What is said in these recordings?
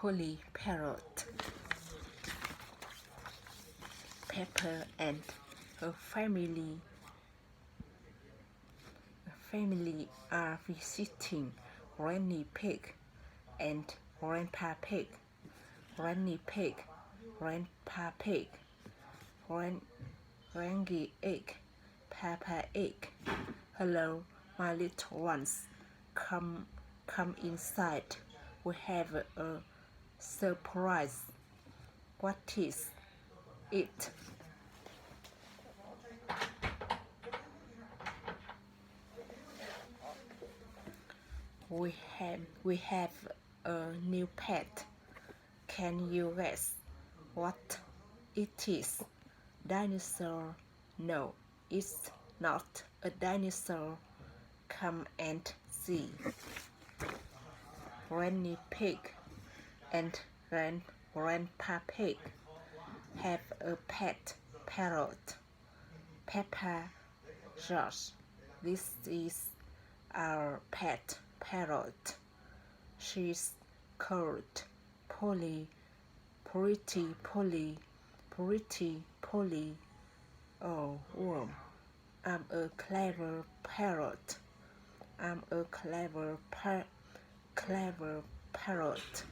Polly parrot. Pepper and her family are visiting Granny Pig and Grandpa Pig. Granny Pig, Grandpa Pig, Granny Egg, Papa Egg. Hello, my little ones. Come inside. We have a surprise. What is it? We have a new pet. Can you guess what it is? Dinosaur? No, it's not a dinosaur. Come and see. Granny Pig and Grandpa Pig have a pet parrot. Peppa, George, this is our pet parrot. She's called Polly, pretty Polly. Oh, worm. I'm a clever parrot. I'm a clever parrot.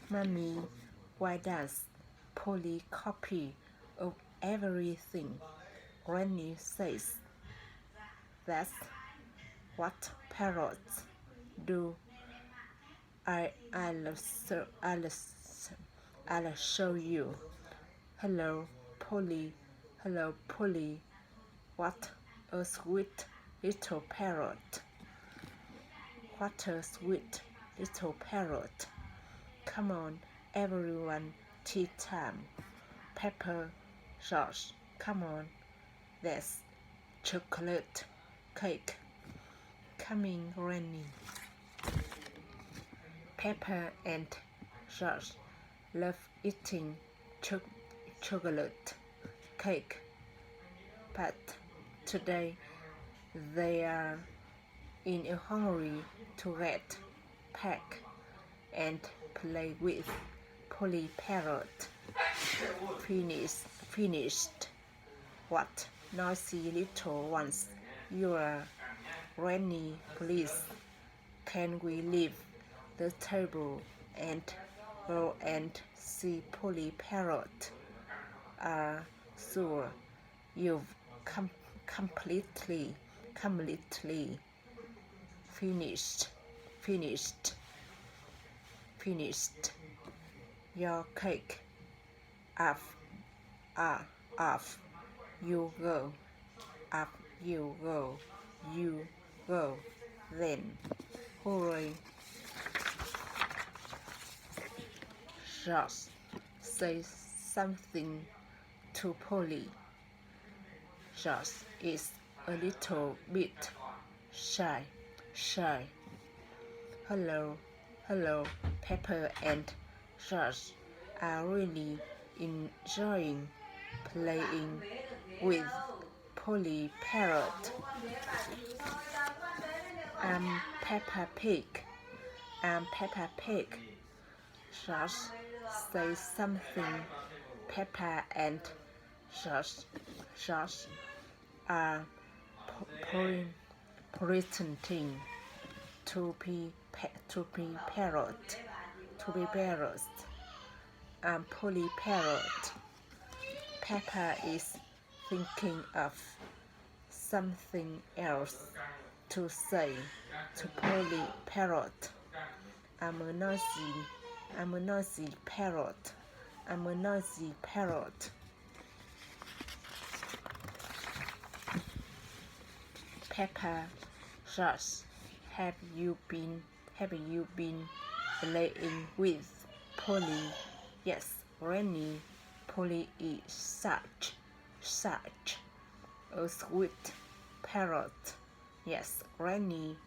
Mommy, why does Polly copy of everything Granny says? That's what parrots do. I'll show you. Hello, Polly. Hello, Polly. What a sweet little parrot. What a sweet little parrot. Come on, everyone, tea time. Pepper, George, come on. There's chocolate cake. Coming, Granny. Pepper and George love eating chocolate cake, but today they are in a hurry to get back and play with Polly parrot. Finished. What noisy little ones you are. Granny, please, can we leave the table and go and see Polly parrot? Sure, you've completely finished your cake. Off you go. Up you go. Then hurry. George, say something to Polly. George is a little bit shy. Hello, Pepper and George are really enjoying playing with Polly parrot. I'm Peppa Pig. George, say something. Peppa and George are pretending to be parrots. I'm Polly parrot. Peppa is thinking of something else to say to Polly parrot. I'm a noisy parrot. Peppa, George, have you been playing with Polly? Yes, Granny. Polly is such a sweet parrot. Yes, Granny.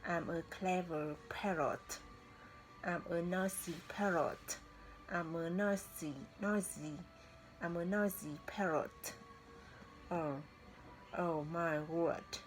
I'm a clever parrot. I'm a noisy parrot. I'm a noisy parrot. Oh my word.